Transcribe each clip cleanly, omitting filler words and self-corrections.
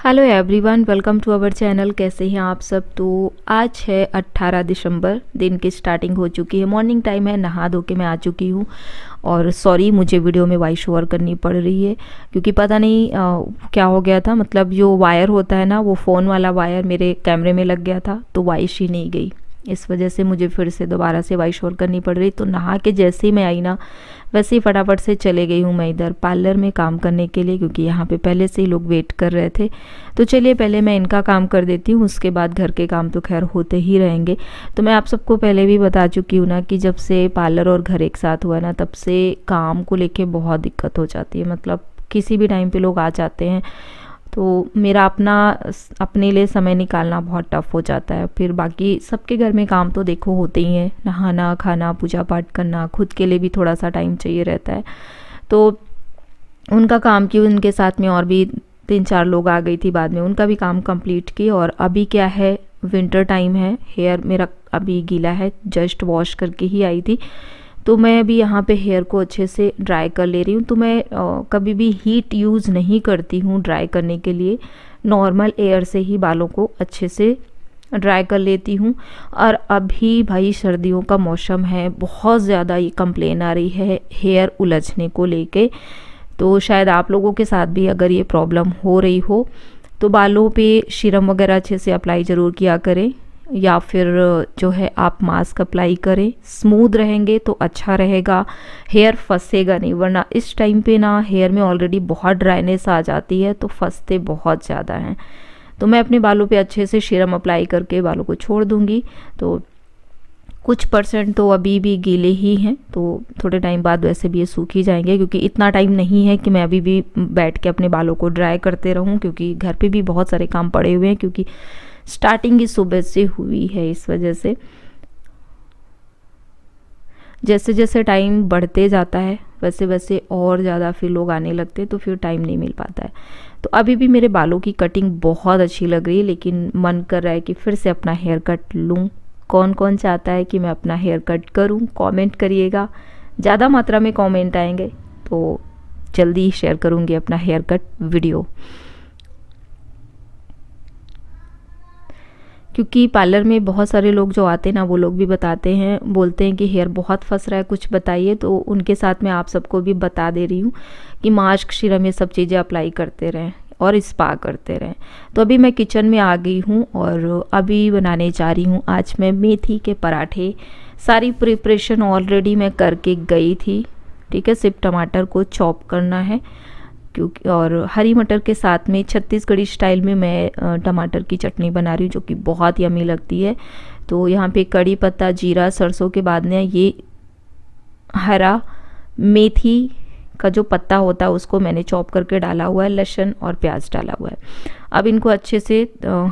Hello everyone, welcome to our channel. कैसे हैं आप सब। तो आज है 18 दिसंबर, दिन की स्टार्टिंग हो चुकी है, मॉर्निंग टाइम है, नहा धो के मैं आ चुकी हूँ। और सॉरी, मुझे वीडियो में वॉइस ओवर करनी पड़ रही है क्योंकि पता नहीं क्या हो गया था। मतलब जो वायर होता है ना, वो फ़ोन वाला वायर मेरे कैमरे में लग गया था तो वॉइस ही नहीं गई। इस वजह से मुझे फिर से दोबारा से वॉइस ओवर करनी पड़ रही। तो नहा के जैसे ही मैं आई ना, वैसे ही फटाफट से चले गई हूँ मैं इधर पार्लर में काम करने के लिए, क्योंकि यहाँ पे पहले से ही लोग वेट कर रहे थे। तो चलिए पहले मैं इनका काम कर देती हूँ, उसके बाद घर के काम तो खैर होते ही रहेंगे। तो मैं आप सबको पहले भी बता चुकी हूँ ना कि जब से पार्लर और घर एक साथ हुआ ना, तब से काम को लेके बहुत दिक्कत हो जाती है। मतलब किसी भी टाइम पे लोग आ जाते हैं तो मेरा अपने लिए समय निकालना बहुत टफ़ हो जाता है। फिर बाकी सबके घर में काम तो देखो होते ही हैं, नहाना, खाना, पूजा पाठ करना, खुद के लिए भी थोड़ा सा टाइम चाहिए रहता है। तो उनका काम की, उनके साथ में और भी 3-4 लोग आ गई थी बाद में, उनका भी काम कंप्लीट की। और अभी क्या है, विंटर टाइम है, हेयर मेरा अभी गीला है, जस्ट वॉश करके ही आई थी। तो मैं अभी यहाँ पे हेयर को अच्छे से ड्राई कर ले रही हूँ। तो मैं कभी भी हीट यूज़ नहीं करती हूँ ड्राई करने के लिए, नॉर्मल एयर से ही बालों को अच्छे से ड्राई कर लेती हूँ। और अभी भाई सर्दियों का मौसम है, बहुत ज़्यादा ये कंप्लेन आ रही है हेयर उलझने को लेके। तो शायद आप लोगों के साथ भी अगर ये प्रॉब्लम हो रही हो तो बालों पे सीरम वगैरह अच्छे से अप्लाई ज़रूर किया करें, या फिर जो है आप मास्क अप्लाई करें। स्मूथ रहेंगे तो अच्छा रहेगा, हेयर फंसेगा नहीं। वरना इस टाइम पे ना हेयर में ऑलरेडी बहुत ड्राइनेस आ जाती है, तो फंसते बहुत ज़्यादा हैं। तो मैं अपने बालों पे अच्छे से सीरम अप्लाई करके बालों को छोड़ दूंगी। तो कुछ परसेंट तो अभी भी गीले ही हैं, तो थोड़े टाइम बाद वैसे भी ये सूख ही जाएंगे, क्योंकि इतना टाइम नहीं है कि मैं अभी भी बैठ के अपने बालों को ड्राई करते रहूं, क्योंकि घर पे भी बहुत सारे काम पड़े हुए हैं, क्योंकि स्टार्टिंग ही सुबह से हुई है। इस वजह से जैसे जैसे टाइम बढ़ते जाता है वैसे वैसे और ज़्यादा फिर लोग आने लगते हैं, तो फिर टाइम नहीं मिल पाता है। तो अभी भी मेरे बालों की कटिंग बहुत अच्छी लग रही है, लेकिन मन कर रहा है कि फिर से अपना हेयर कट लूँ। कौन कौन चाहता है कि मैं अपना हेयर कट करूँ, कमेंट करिएगा। ज़्यादा मात्रा में कमेंट आएंगे तो जल्दी ही शेयर करूँगी अपना हेयर कट वीडियो। क्योंकि पार्लर में बहुत सारे लोग जो आते हैं ना, वो लोग भी बताते हैं, बोलते हैं कि हेयर बहुत फंस रहा है, कुछ बताइए। तो उनके साथ मैं आप सबको भी बता दे रही हूँ कि मास्क, सीरम, ये सब चीज़ें अप्लाई करते रहें और स्पा करते रहें। तो अभी मैं किचन में आ गई हूँ और अभी बनाने जा रही हूँ आज मैं मेथी के पराठे। सारी प्रिपरेशन ऑलरेडी मैं करके गई थी, ठीक है। सिर्फ टमाटर को चॉप करना है, क्योंकि और हरी मटर के साथ में छत्तीसगढ़ी स्टाइल में मैं टमाटर की चटनी बना रही हूँ, जो कि बहुत यमी लगती है। तो यहाँ पे कड़ी पत्ता, जीरा, सरसों के बाद में ये हरा मेथी का जो पत्ता होता है उसको मैंने चॉप करके डाला हुआ है, लहसुन और प्याज डाला हुआ है। अब इनको अच्छे से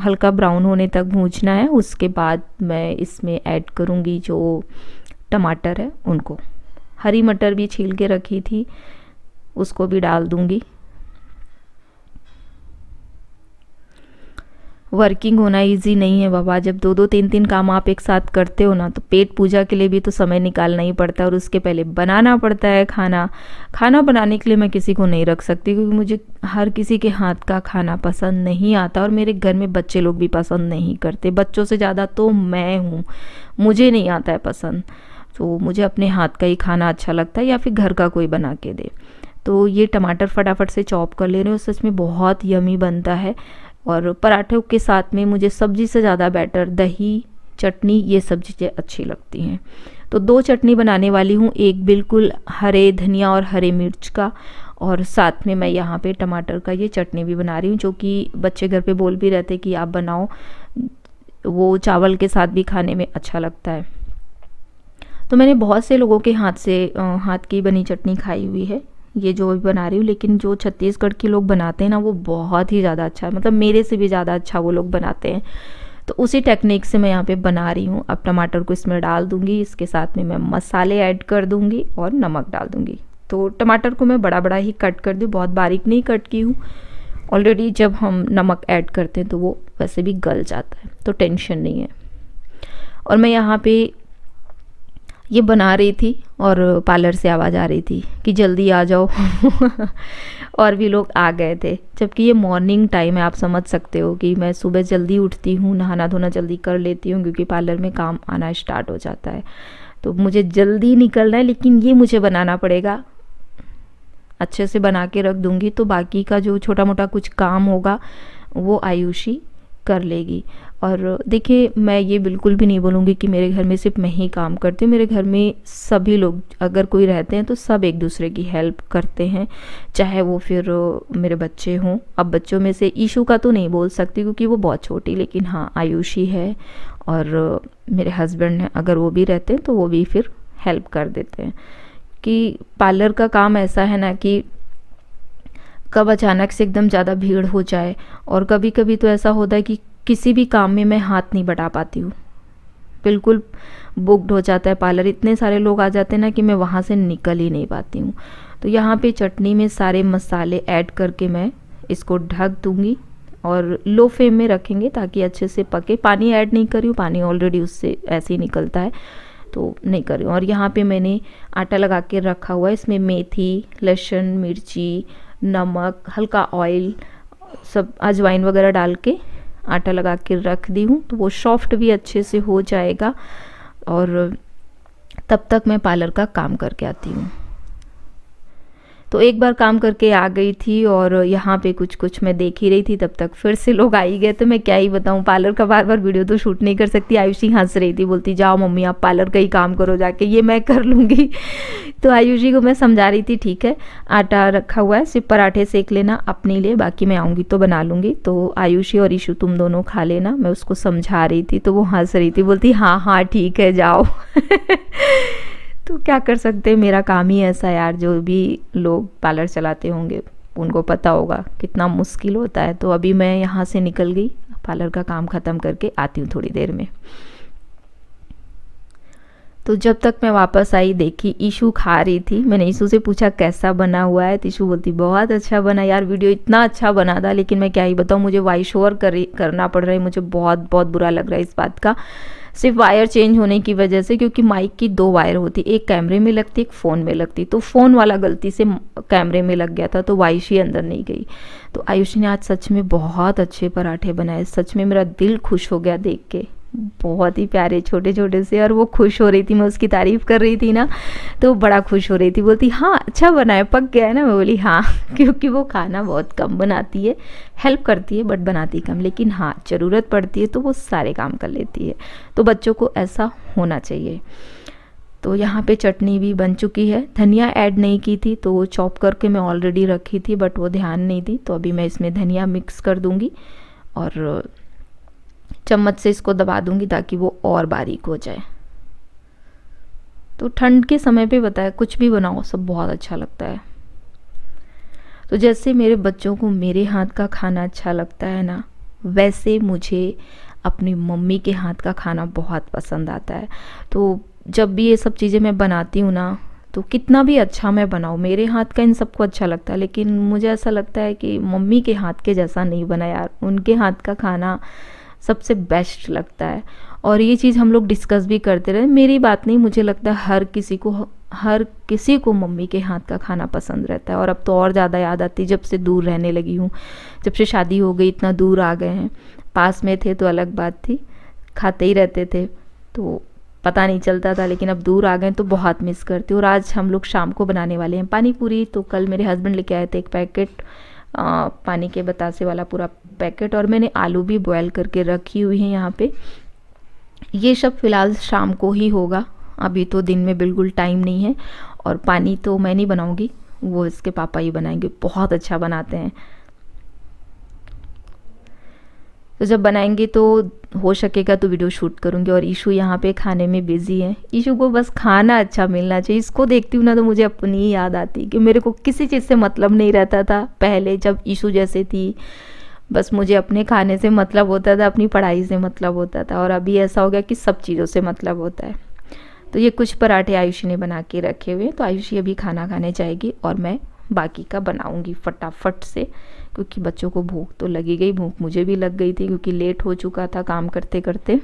हल्का ब्राउन होने तक भूंजना है। उसके बाद मैं इसमें ऐड करूँगी जो टमाटर है उनको। हरी मटर भी छील के रखी थी, उसको भी डाल दूंगी। वर्किंग होना इजी नहीं है बाबा। जब 2-2, 3-3 काम आप एक साथ करते हो ना, तो पेट पूजा के लिए भी तो समय निकालना ही पड़ता है, और उसके पहले बनाना पड़ता है खाना। खाना बनाने के लिए मैं किसी को नहीं रख सकती, क्योंकि मुझे हर किसी के हाथ का खाना पसंद नहीं आता, और मेरे घर में बच्चे लोग भी पसंद नहीं करते। बच्चों से ज़्यादा तो मैं हूँ, मुझे नहीं आता है पसंद। तो मुझे अपने हाथ का ही खाना अच्छा लगता है, या फिर घर का कोई बना के दे। तो ये टमाटर फटाफट से चॉप कर ले रहे हो, सच में बहुत यमी बनता है। और पराठों के साथ में मुझे सब्जी से ज़्यादा बेटर दही, चटनी, ये सब चीज़ें अच्छी लगती हैं। तो 2 चटनी बनाने वाली हूँ, एक बिल्कुल हरे धनिया और हरे मिर्च का, और साथ में मैं यहाँ पे टमाटर का ये चटनी भी बना रही हूँ, जो कि बच्चे घर पे बोल भी रहते कि आप बनाओ, वो चावल के साथ भी खाने में अच्छा लगता है। तो मैंने बहुत से लोगों के हाथ की बनी चटनी खाई हुई है, ये जो अभी बना रही हूँ। लेकिन जो छत्तीसगढ़ के लोग बनाते हैं ना, वो बहुत ही ज़्यादा अच्छा है, मतलब मेरे से भी ज़्यादा अच्छा वो लोग बनाते हैं। तो उसी टेक्निक से मैं यहाँ पे बना रही हूँ। अब टमाटर को इसमें डाल दूँगी, इसके साथ में मैं मसाले ऐड कर दूँगी और नमक डाल दूँगी। तो टमाटर को मैं बड़ा बड़ा ही कट कर दूँ, बहुत बारीक नहीं कट की हूँ। ऑलरेडी जब हम नमक ऐड करते हैं तो वो वैसे भी गल जाता है, तो टेंशन नहीं है। और मैं यहाँ पे ये बना रही थी और पार्लर से आवाज़ आ रही थी कि जल्दी आ जाओ। और भी लोग आ गए थे, जबकि ये मॉर्निंग टाइम है। आप समझ सकते हो कि मैं सुबह जल्दी उठती हूँ, नहाना धोना जल्दी कर लेती हूँ क्योंकि पार्लर में काम आना स्टार्ट हो जाता है। तो मुझे जल्दी निकलना है, लेकिन ये मुझे बनाना पड़ेगा। अच्छे से बना के रख दूँगी तो बाकी का जो छोटा मोटा कुछ काम होगा वो आयुषी कर लेगी। और देखिए, मैं ये बिल्कुल भी नहीं बोलूँगी कि मेरे घर में सिर्फ मैं ही काम करती हूँ। मेरे घर में सभी लोग अगर कोई रहते हैं तो सब एक दूसरे की हेल्प करते हैं, चाहे वो फिर मेरे बच्चे हों। अब बच्चों में से ईशू का तो नहीं बोल सकती क्योंकि वो बहुत छोटी, लेकिन हाँ आयुषी है और मेरे हस्बैंड हैं, अगर वो भी रहते हैं तो वो भी फिर हेल्प कर देते हैं। कि पार्लर का काम ऐसा है ना कि कब अचानक से एकदम ज़्यादा भीड़ हो जाए, और कभी कभी तो ऐसा होता है कि किसी भी काम में मैं हाथ नहीं बढ़ा पाती हूँ, बिल्कुल बुक्ड हो जाता है पार्लर। इतने सारे लोग आ जाते हैं ना कि मैं वहाँ से निकल ही नहीं पाती हूँ। तो यहाँ पे चटनी में सारे मसाले ऐड करके मैं इसको ढक दूँगी और लो फ्लेम में रखेंगे ताकि अच्छे से पके। पानी ऐड नहीं करी हूँ, पानी ऑलरेडी उससे ऐसे ही निकलता है तो नहीं कर रही हूँ। और यहाँ पे मैंने आटा लगा के रखा हुआ है, इसमें मेथी, लहसुन, मिर्ची, नमक, हल्का ऑयल, सब अजवाइन वगैरह डाल के आटा लगा के रख दी हूँ, तो वो सॉफ्ट भी अच्छे से हो जाएगा। और तब तक मैं पार्लर का काम करके आती हूँ। तो एक बार काम करके आ गई थी और यहाँ पे कुछ कुछ मैं देख ही रही थी, तब तक फिर से लोग आ ही गए। तो मैं क्या ही बताऊँ, पार्लर का बार बार वीडियो तो शूट नहीं कर सकती। आयुषी हंस रही थी, बोलती जाओ मम्मी आप पार्लर का ही काम करो जाके, ये मैं कर लूँगी। तो आयुषी को मैं समझा रही थी ठीक है आटा रखा हुआ है, सिर्फ पराठे सेक लेना अपने लिए, बाकी मैं आऊँगी तो बना लूँगी। तो आयुषी और ईशु तुम दोनों खा लेना, मैं उसको समझा रही थी। तो वो हंस रही थी, बोलती हाँ हाँ ठीक है जाओ। तो क्या कर सकते हैं, मेरा काम ही ऐसा यार। जो भी लोग पार्लर चलाते होंगे उनको पता होगा कितना मुश्किल होता है। तो अभी मैं यहाँ से निकल गई, पार्लर का काम ख़त्म करके आती हूँ थोड़ी देर में। तो जब तक मैं वापस आई देखी ईशु खा रही थी। मैंने ईशु से पूछा कैसा बना हुआ है, तो ईशु बोलती बहुत अच्छा बना यार, वीडियो इतना अच्छा बना था, लेकिन मैं क्या ही बताऊँ मुझे वॉइस ओवर करना पड़ रहा है। मुझे बहुत बहुत बुरा लग रहा है इस बात का, सिर्फ वायर चेंज होने की वजह से। क्योंकि माइक की 2 वायर होती, एक कैमरे में लगती एक फ़ोन में लगती, तो फ़ोन वाला गलती से कैमरे में लग गया था तो वॉइस ही अंदर नहीं गई। तो आयुषी ने आज सच में बहुत अच्छे पराठे बनाए, सच में मेरा दिल खुश हो गया देख के। बहुत ही प्यारे छोटे छोटे से, और वो खुश हो रही थी, मैं उसकी तारीफ़ कर रही थी ना तो बड़ा खुश हो रही थी। बोलती हाँ अच्छा बना है, पक गया है ना। मैं बोली हाँ, क्योंकि वो खाना बहुत कम बनाती है, हेल्प करती है बट बनाती कम, लेकिन हाँ ज़रूरत पड़ती है तो वो सारे काम कर लेती है। तो बच्चों को ऐसा होना चाहिए। तो यहाँ पे चटनी भी बन चुकी है, धनिया ऐड नहीं की थी तो चॉप करके मैं ऑलरेडी रखी थी बट वो ध्यान नहीं दी। तो अभी मैं इसमें धनिया मिक्स कर दूँगी और चम्मच से इसको दबा दूंगी ताकि वो और बारीक हो जाए। तो ठंड के समय पे बताया कुछ भी बनाओ सब बहुत अच्छा लगता है। तो जैसे मेरे बच्चों को मेरे हाथ का खाना अच्छा लगता है ना, वैसे मुझे अपनी मम्मी के हाथ का खाना बहुत पसंद आता है। तो जब भी ये सब चीज़ें मैं बनाती हूँ ना, तो कितना भी अच्छा मैं बनाऊँ, मेरे हाथ का इन सबको अच्छा लगता है, लेकिन मुझे ऐसा लगता है कि मम्मी के हाथ के जैसा नहीं बना यार। उनके हाथ का खाना सबसे बेस्ट लगता है। और ये चीज़ हम लोग डिस्कस भी करते रहे, मेरी बात नहीं, मुझे लगता है हर किसी को मम्मी के हाथ का खाना पसंद रहता है। और अब तो और ज़्यादा याद आती है जब से दूर रहने लगी हूँ, जब से शादी हो गई इतना दूर आ गए हैं। पास में थे तो अलग बात थी, खाते ही रहते थे तो पता नहीं चलता था, लेकिन अब दूर आ गए तो बहुत मिस करती हूँ। और आज हम लोग शाम को बनाने वाले हैं पानी पूरी। तो कल मेरे हस्बैंड लेके आए थे एक पैकेट पानी के बतासे वाला पूरा पैकेट, और मैंने आलू भी बॉयल करके रखी हुई है यहाँ पे। ये सब फिलहाल शाम को ही होगा, अभी तो दिन में बिल्कुल टाइम नहीं है। और पानी तो मैं नहीं बनाऊंगी, वो इसके पापा ही बनाएंगे, बहुत अच्छा बनाते हैं। तो जब बनाएंगे तो हो सकेगा तो वीडियो शूट करूँगी। और ईशु यहाँ पे खाने में बिजी है, ईशु को बस खाना अच्छा मिलना चाहिए। इसको देखती हूँ ना तो मुझे अपनी ही याद आती कि मेरे को किसी चीज़ से मतलब नहीं रहता था पहले, जब ईशु जैसे थी बस मुझे अपने खाने से मतलब होता था, अपनी पढ़ाई से मतलब होता था। और अभी ऐसा हो गया कि सब चीज़ों से मतलब होता है। तो ये कुछ पराठे आयुषी ने बना के रखे हुए, तो आयुषी अभी खाना खाने जाएगी और मैं बाकी का बनाऊंगी फटाफट से, क्योंकि बच्चों को भूख तो लगी गई, भूख मुझे भी लग गई थी क्योंकि लेट हो चुका था काम करते करते।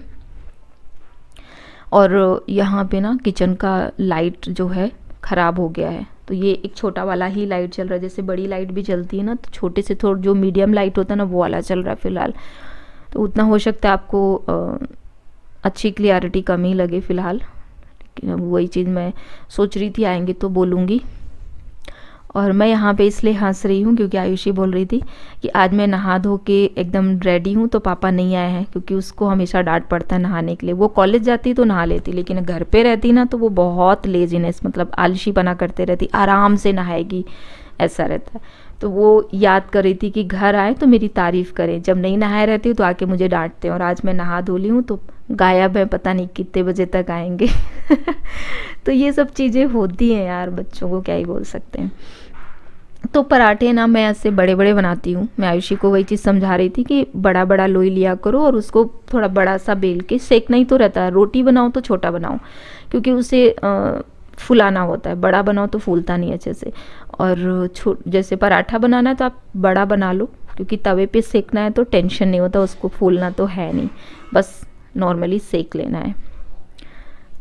और यहाँ पे ना किचन का लाइट जो है ख़राब हो गया है, तो ये एक छोटा वाला ही लाइट चल रहा है। जैसे बड़ी लाइट भी चलती है ना, तो छोटे से थोड़ा जो मीडियम लाइट होता है ना, वो वाला चल रहा है फ़िलहाल। तो उतना हो सकता है आपको अच्छी क्लियरिटी कम ही लगे फ़िलहाल, लेकिन वही चीज़ मैं सोच रही थी, आएंगे तो बोलूँगी। और मैं यहाँ पे इसलिए हंस रही हूँ क्योंकि आयुषी बोल रही थी कि आज मैं नहा धो के एकदम रेडी हूँ तो पापा नहीं आए हैं, क्योंकि उसको हमेशा डांट पड़ता है नहाने के लिए। वो कॉलेज जाती तो नहा लेती, लेकिन घर पे रहती ना तो वो बहुत लेजीनेस, मतलब आलसीपना करते रहती, आराम से नहाएगी, ऐसा रहता है। तो वो याद कर रही थी कि घर आए तो मेरी तारीफ़ करें, जब नहीं नहाए रहती हूँ तो आके मुझे डांटते हैं। और आज मैं नहा धो ली हूँ तो गायब है, पता नहीं कितने बजे तक आएंगे। तो ये सब चीज़ें होती हैं यार, बच्चों को क्या ही बोल सकते हैं। तो पराठे ना मैं ऐसे बड़े बड़े बनाती हूँ। मैं आयुषी को वही चीज़ समझा रही थी कि बड़ा बड़ा लोई लिया करो और उसको थोड़ा बड़ा सा बेल के सेकना ही तो रहता है। रोटी बनाओ तो छोटा बनाओ, क्योंकि उसे फुलाना होता है, बड़ा बनाओ तो फूलता नहीं अच्छे से। और जैसे पराठा बनाना है तो आप बड़ा बना लो, क्योंकि तवे पे सेकना है तो टेंशन नहीं होता, उसको फूलना तो है नहीं, बस नॉर्मली सेक लेना है।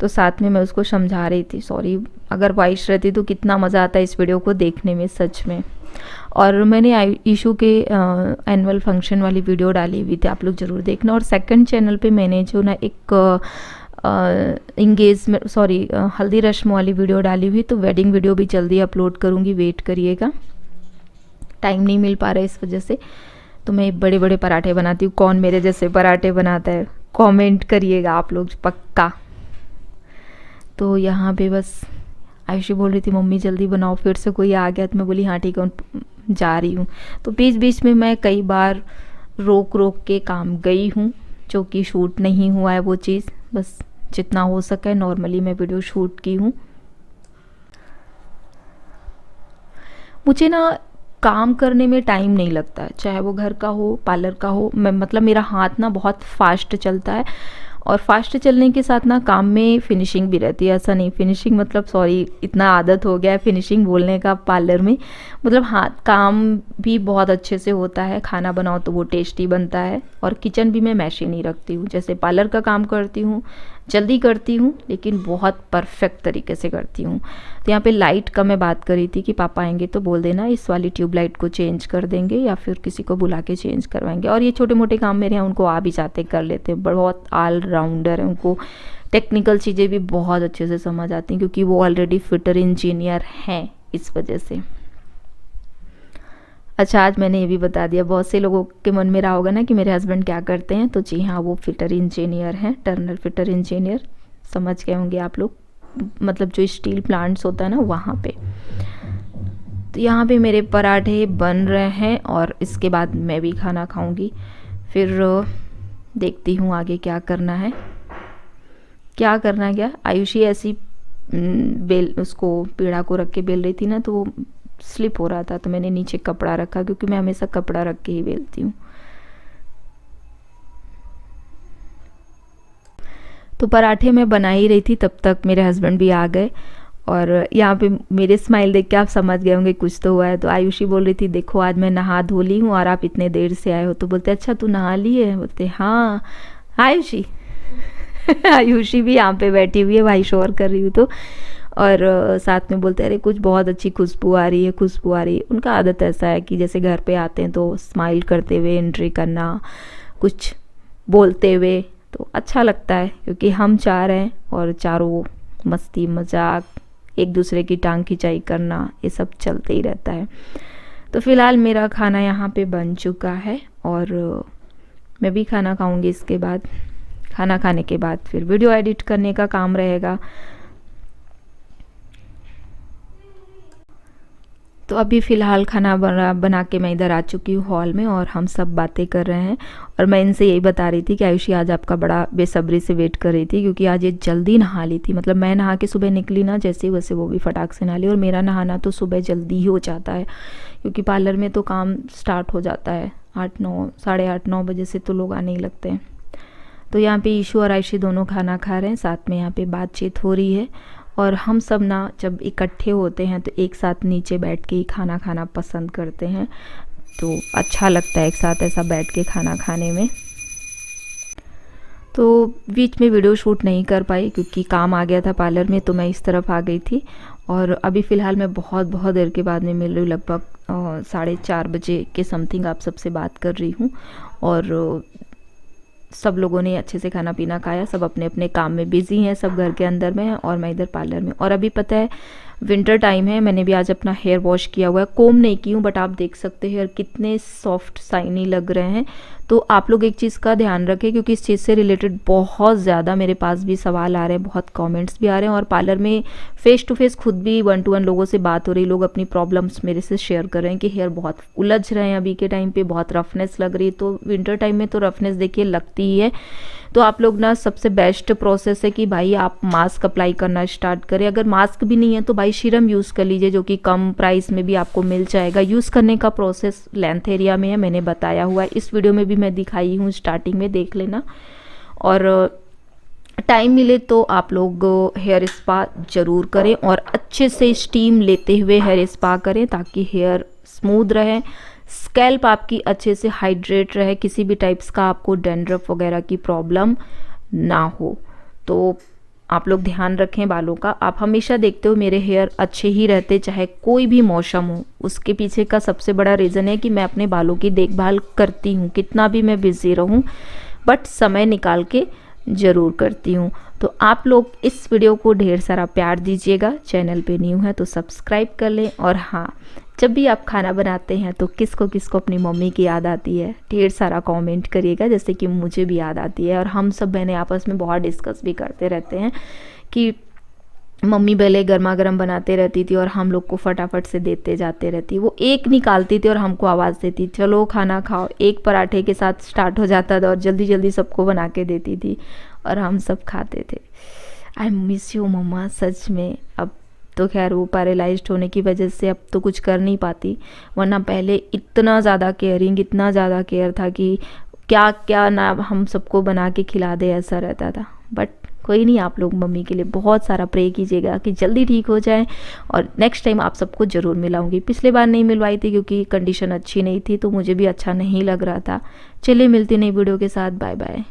तो साथ में मैं उसको समझा रही थी। सॉरी, अगर वाइश रहती तो कितना मज़ा आता है इस वीडियो को देखने में सच में। और मैंने ईशू के एनुअल फंक्शन वाली वीडियो डाली हुई थी, आप लोग ज़रूर देखना। और सेकंड चैनल पे मैंने जो ना एक इंगेजमेंट सॉरी हल्दी रस्म वाली वीडियो डाली हुई, तो वेडिंग वीडियो भी जल्दी अपलोड करूँगी, वेट करिएगा। टाइम नहीं मिल पा रहा है इस वजह से। तो मैं बड़े बड़े पराठे बनाती हूँ। कौन मेरे जैसे पराठे बनाता है, कमेंट करिएगा आप लोग पक्का। तो यहाँ पे बस आयुषी बोल रही थी मम्मी जल्दी बनाओ, फिर से कोई आ गया, तो मैं बोली हाँ ठीक है जा रही हूँ। तो बीच बीच में मैं कई बार रोक रोक के काम गई हूँ, जो कि शूट नहीं हुआ है वो चीज़, बस जितना हो सका नॉर्मली मैं वीडियो शूट की हूँ। मुझे ना काम करने में टाइम नहीं लगता है, चाहे वो घर का हो पार्लर का हो। मैं मतलब मेरा हाथ ना बहुत फास्ट चलता है, और फास्ट चलने के साथ ना काम में फिनिशिंग भी रहती है। ऐसा नहीं फिनिशिंग मतलब सॉरी, इतना आदत हो गया है फिनिशिंग बोलने का पार्लर में, मतलब हाथ काम भी बहुत अच्छे से होता है। खाना बनाओ तो वो टेस्टी बनता है। और किचन भी मैं मैश ही नहीं रखती हूँ, जैसे पार्लर का काम करती हूँ जल्दी करती हूँ, लेकिन बहुत परफेक्ट तरीके से करती हूँ। तो यहाँ पे लाइट का मैं बात करी थी कि पापा आएंगे तो बोल देना इस वाली ट्यूब लाइट को चेंज कर देंगे, या फिर किसी को बुला के चेंज करवाएंगे। और ये छोटे मोटे काम मेरे यहाँ उनको आ भी जाते, कर लेते हैं, बहुत ऑलराउंडर है, उनको टेक्निकल चीज़ें भी बहुत अच्छे से समझ आती हैं, क्योंकि वो ऑलरेडी फिटर इंजीनियर हैं, इस वजह से। अच्छा, आज मैंने ये भी बता दिया, बहुत से लोगों के मन में रहा होगा ना कि मेरे हस्बैंड क्या करते हैं, तो जी हाँ वो फिटर इंजीनियर हैं, टर्नर फिटर इंजीनियर, समझ गए होंगे आप लोग, मतलब जो स्टील प्लांट्स होता है ना वहाँ पे। तो यहाँ पे मेरे पराठे बन रहे हैं और इसके बाद मैं भी खाना खाऊंगी, फिर देखती हूँ आगे क्या करना है। क्या आयुषी ऐसी बेल उसको पीड़ा को रख के बेल रही थी ना, तो वो स्लिप हो रहा था, तो मैंने नीचे कपड़ा रखा, क्योंकि मैं हमेशा कपड़ा रख के ही बेलती हूँ। तो पराठे मैं बना ही रही थी, तब तक मेरे हस्बैंड भी आ गए। और यहाँ पे मेरे स्माइल देख के आप समझ गए होंगे कुछ तो हुआ है। तो आयुषी बोल रही थी देखो आज मैं नहा धो ली हूँ और आप इतने देर से आए हो। तो बोलते अच्छा तू नहा ली है? बोलते हाँ आयुषी। आयुषी भी यहाँ पे बैठी हुई है, भाई शोर कर रही हूँ तो। और साथ में बोलते अरे कुछ बहुत अच्छी खुशबू आ रही है, खुशबू आ रही है। उनका आदत ऐसा है कि जैसे घर पे आते हैं तो स्माइल करते हुए एंट्री करना, कुछ बोलते हुए, तो अच्छा लगता है, क्योंकि हम चार हैं और चारों मस्ती मजाक एक दूसरे की टांग खिंचाई करना, ये सब चलते ही रहता है। तो फ़िलहाल मेरा खाना यहाँ पे बन चुका है और मैं भी खाना खाऊंगी। इसके बाद खाना खाने के बाद फिर वीडियो एडिट करने का काम रहेगा। तो अभी फ़िलहाल खाना बना के मैं इधर आ चुकी हूँ हॉल में, और हम सब बातें कर रहे हैं। और मैं इनसे यही बता रही थी कि आयुषी आज आपका बड़ा बेसब्री से वेट कर रही थी, क्योंकि आज ये जल्दी नहा ली थी। मतलब मैं नहा के सुबह निकली ना जैसे वैसे वो भी फटाक से नहा ली। और मेरा नहाना तो सुबह जल्दी ही हो जाता है, क्योंकि पार्लर में तो काम स्टार्ट हो जाता है 8-9 साढ़े 8-9 बजे से, तो लोग आने ही लगते हैं। तो यहाँ पे ईशू और आयुषी दोनों खाना खा रहे हैं, साथ में यहाँ पे बातचीत हो रही है। और हम सब ना जब इकट्ठे होते हैं तो एक साथ नीचे बैठ के ही खाना खाना पसंद करते हैं, तो अच्छा लगता है एक साथ ऐसा बैठ के खाना खाने में। तो बीच में वीडियो शूट नहीं कर पाई क्योंकि काम आ गया था पार्लर में, तो मैं इस तरफ आ गई थी। और अभी फ़िलहाल मैं बहुत देर के बाद में मिल रही हूँ, लगभग 4:30 बजे के समथिंग आप सबसे बात कर रही हूँ। और सब लोगों ने अच्छे से खाना पीना खाया, सब अपने अपने काम में बिज़ी हैं, सब घर के अंदर में हैं और मैं इधर पार्लर में। और अभी पता है विंटर टाइम है, मैंने भी आज अपना हेयर वॉश किया हुआ है, कोम नहीं की हूँ, बट आप देख सकते हैं हेयर कितने सॉफ्ट शाइनी लग रहे हैं। तो आप लोग एक चीज़ का ध्यान रखें क्योंकि इस चीज़ से रिलेटेड बहुत ज़्यादा मेरे पास भी सवाल आ रहे हैं, बहुत कमेंट्स भी आ रहे हैं, और पार्लर में फेस टू फेस खुद भी 1 to 1 लोगों से बात हो रही, लोग अपनी प्रॉब्लम्स मेरे से शेयर कर रहे हैं कि हेयर बहुत उलझ रहे हैं अभी के टाइम पे, बहुत रफनेस लग रही है। तो विंटर टाइम में तो रफनेस देखिए लगती ही है। तो आप लोग ना, सबसे बेस्ट प्रोसेस है कि भाई आप मास्क अप्लाई करना स्टार्ट करें। अगर मास्क भी नहीं है तो भाई सीरम यूज़ कर लीजिए, जो कि कम प्राइस में भी आपको मिल जाएगा। यूज़ करने का प्रोसेस लेंथ एरिया में है, मैंने बताया हुआ है, इस वीडियो में भी मैं दिखाई हूँ, स्टार्टिंग में देख लेना। और टाइम मिले तो आप लोग हेयर स्पा ज़रूर करें और अच्छे से स्टीम लेते हुए हेयर स्पा करें ताकि हेयर स्मूथ रहे, स्कैल्प आपकी अच्छे से हाइड्रेट रहे, किसी भी टाइप्स का आपको डैंड्रफ वगैरह की प्रॉब्लम ना हो। तो आप लोग ध्यान रखें बालों का। आप हमेशा देखते हो मेरे हेयर अच्छे ही रहते चाहे कोई भी मौसम हो। उसके पीछे का सबसे बड़ा रीज़न है कि मैं अपने बालों की देखभाल करती हूँ, कितना भी मैं बिज़ी रहूँ बट समय निकाल के ज़रूर करती हूँ। तो आप लोग इस वीडियो को ढेर सारा प्यार दीजिएगा, चैनल पे न्यू है तो सब्सक्राइब कर लें। और हाँ, जब भी आप खाना बनाते हैं तो किसको किसको अपनी मम्मी की याद आती है, ढेर सारा कमेंट करिएगा, जैसे कि मुझे भी याद आती है। और हम सब बहनें आपस में बहुत डिस्कस भी करते रहते हैं कि मम्मी पहले गर्मा गर्म बनाते रहती थी और हम लोग को फटाफट से देते जाते रहती, वो एक निकालती थी और हमको आवाज़ देती, चलो खाना खाओ। एक पराठे के साथ स्टार्ट हो जाता था और जल्दी जल्दी सबको बना के देती थी और हम सब खाते थे। आई मिस यू मम्मा, सच में। अब तो खैर वो पैरालाइज्ड होने की वजह से अब तो कुछ कर नहीं पाती, वरना पहले इतना ज़्यादा केयरिंग, इतना ज़्यादा केयर था कि क्या क्या ना हम सबको बना के खिला दे, ऐसा रहता था। बट कोई नहीं, आप लोग मम्मी के लिए बहुत सारा प्रे कीजिएगा कि जल्दी ठीक हो जाए। और नेक्स्ट टाइम आप सबको ज़रूर मिलाऊंगी। पिछले बार नहीं मिलवाई थी क्योंकि कंडीशन अच्छी नहीं थी, तो मुझे भी अच्छा नहीं लग रहा था। चलिए मिलती नई वीडियो के साथ, बाय बाय।